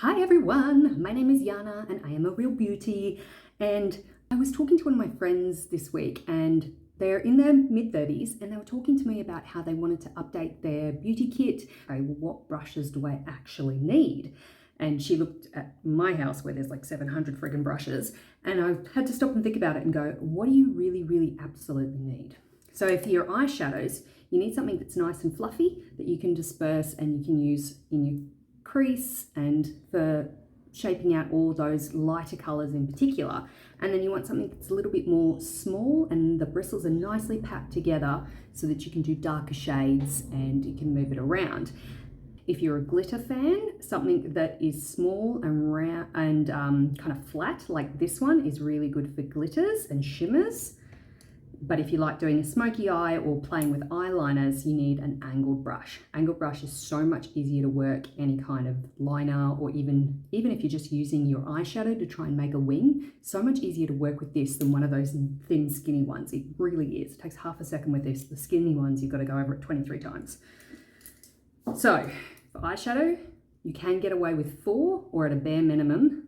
Hi everyone, my name is Yana and I am a real beauty. And I was talking to one of my friends this week and they're in their mid-30s and they were talking to me about how they wanted to update their beauty kit. Okay, well, what brushes do I actually need? And she looked at my house where there's like 700 friggin' brushes, and I had to stop and think about it and go, what do you really absolutely need? So for your eyeshadows, you need something that's nice and fluffy that you can disperse and you can use in your crease and for shaping out all those lighter colors in particular. And then you want something that's a little bit more small and the bristles are nicely packed together so that you can do darker shades and you can move it around. If you're a glitter fan, something that is small and round and kind of flat like this one is really good for glitters and shimmers. But if you like doing a smoky eye or playing with eyeliners, you need an angled brush. Angled brush is so much easier to work any kind of liner, or even if you're just using your eyeshadow to try and make a wing, so much easier to work with this than one of those thin, skinny ones. It really is. It takes half a second with this. The skinny ones, you've got to go over it 23 times. So for eyeshadow, you can get away with 4, or at a bare minimum,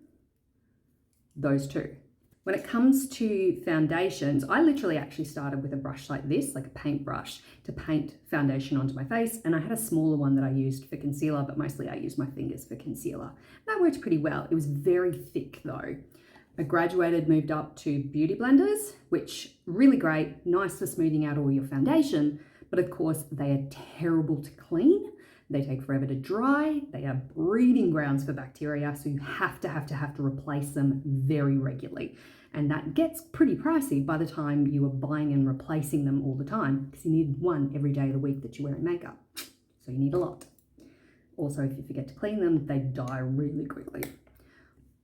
those 2. When it comes to foundations, I literally actually started with a brush like this, like a paintbrush, to paint foundation onto my face. And I had a smaller one that I used for concealer, but mostly I used my fingers for concealer. That worked pretty well. It was very thick though. I graduated, moved up to beauty blenders, which really great, nice for smoothing out all your foundation. But of course, they are terrible to clean. They take forever to dry. They are breeding grounds for bacteria, so you have to replace them very regularly. And that gets pretty pricey by the time you are buying and replacing them all the time, because you need one every day of the week that you're wearing makeup. So you need a lot. Also, if you forget to clean them, they die really quickly.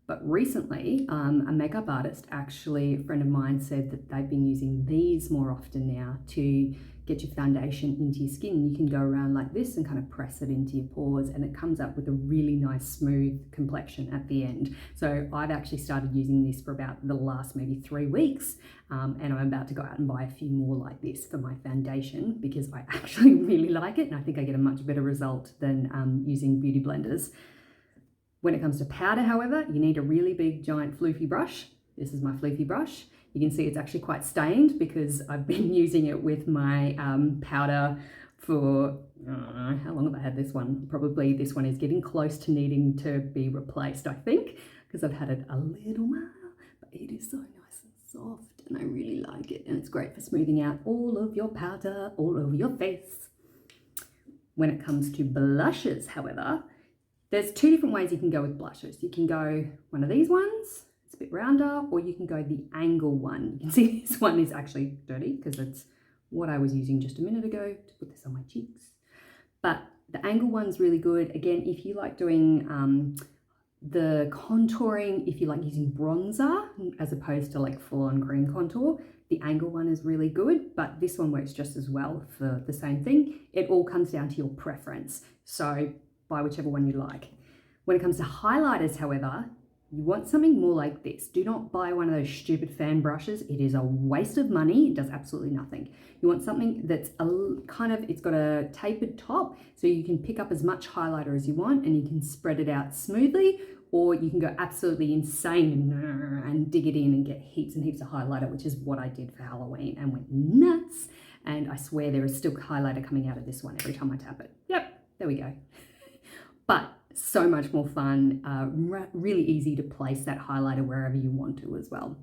But recently, a makeup artist, actually, a friend of mine, said that they've been using these more often now to get your foundation into your skin. You can go around like this and kind of press it into your pores, and it comes up with a really nice smooth complexion at the end. So I've actually started using this for about the last maybe 3 weeks, and I'm about to go out and buy a few more like this for my foundation because I actually really like it, and I think I get a much better result than using beauty blenders. When it comes to powder, however, you need a really big, giant, floofy brush. This is my floofy brush. You can see it's actually quite stained because I've been using it with my powder for, I don't know, how long have I had this one? Probably this one is getting close to needing to be replaced, I think, because I've had it a little while, but it is so nice and soft and I really like it. And it's great for smoothing out all of your powder all over your face. When it comes to blushes, however, there's 2 different ways you can go with blushes. You can go one of these ones, it's a bit rounder, or you can go the angle one. You can see this one is actually dirty because it's what I was using just a minute ago to put this on my cheeks. But the angle one's really good. Again, if you like doing the contouring, if you like using bronzer as opposed to like full-on cream contour, the angle one is really good, but this one works just as well for the same thing. It all comes down to your preference. So buy whichever one you like. When it comes to highlighters, however, you want something more like this. Do not buy one of those stupid fan brushes. It is a waste of money. It does absolutely nothing. You want something that's it's got a tapered top, so you can pick up as much highlighter as you want and you can spread it out smoothly, or you can go absolutely insane and dig it in and get heaps and heaps of highlighter, which is what I did for Halloween and went nuts. And I swear there is still highlighter coming out of this one every time I tap it. Yep, there we go. But so much more fun, really easy to place that highlighter wherever you want to as well.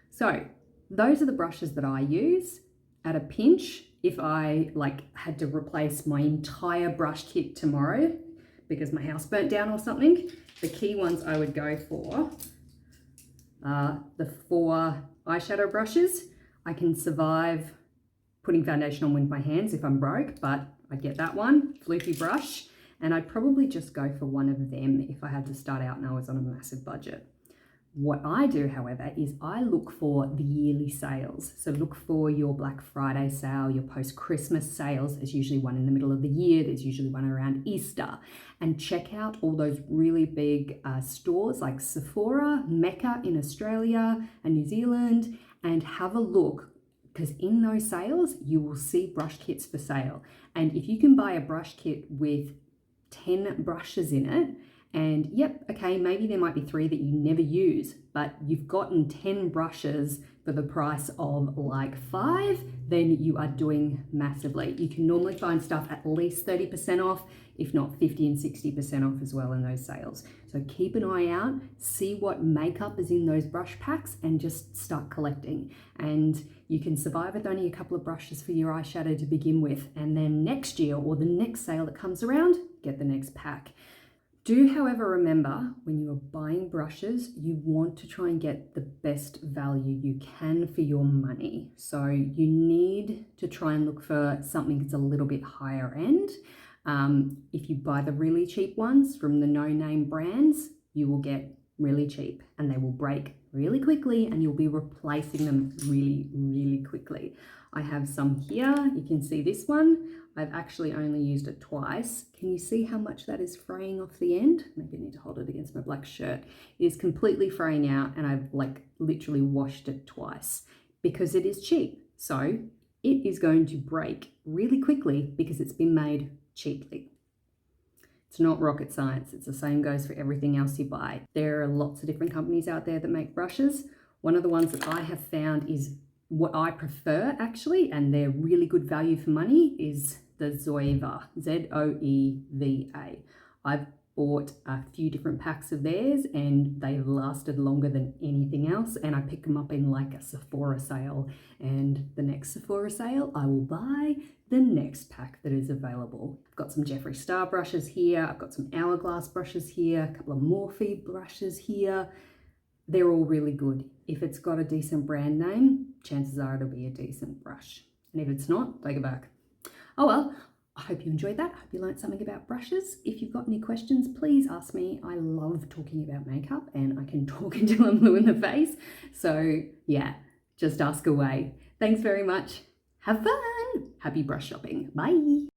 So those are the brushes that I use. At a pinch, if I had to replace my entire brush kit tomorrow because my house burnt down or something, the key ones I would go for are the 4 eyeshadow brushes. I can survive putting foundation on with my hands if I'm broke, but I get that one, floofy brush. And I'd probably just go for one of them if I had to start out and I was on a massive budget. What I do, however, is I look for the yearly sales. So look for your Black Friday sale, your post-Christmas sales. There's usually one in the middle of the year. There's usually one around Easter. And check out all those really big stores like Sephora, Mecca in Australia and New Zealand, and have a look, because in those sales, you will see brush kits for sale. And if you can buy a brush kit with 10 brushes in it And yep, okay, maybe there might be 3 that you never use, but you've gotten 10 brushes for the price of like 5, then you are doing massively. You can normally find stuff at least 30% off, if not 50 and 60% off as well in those sales. So keep an eye out, see what makeup is in those brush packs and just start collecting. And you can survive with only a couple of brushes for your eyeshadow to begin with. And then next year or the next sale that comes around, get the next pack. Do, however, remember when you are buying brushes, you want to try and get the best value you can for your money. So you need to try and look for something that's a little bit higher end. If you buy the really cheap ones from the no-name brands, you will get really cheap and they will break really quickly and you'll be replacing them really, really quickly. I have some here. You can see this one. I've actually only used it twice. Can you see how much that is fraying off the end? Maybe I need to hold it against my black shirt. It is completely fraying out and I've like literally washed it twice because it is cheap. So it is going to break really quickly because it's been made cheaply. It's not rocket science. It's the same goes for everything else you buy. There are lots of different companies out there that make brushes. One of the ones that I have found is what I prefer actually, and they're really good value for money, is the Zoeva, Z-O-E-V-A. I've bought a few different packs of theirs and they've lasted longer than anything else, and I pick them up in like a Sephora sale, and the next Sephora sale I will buy the next pack that is available. I've got some Jeffree Star brushes here, I've got some Hourglass brushes here, a couple of Morphe brushes here. They're all really good. If it's got a decent brand name, chances are it'll be a decent brush. And if it's not, take it back. Oh well, I hope you enjoyed that. I hope you learned something about brushes. If you've got any questions, please ask me. I love talking about makeup and I can talk until I'm blue in the face. So yeah, just ask away. Thanks very much. Have fun. Happy brush shopping. Bye.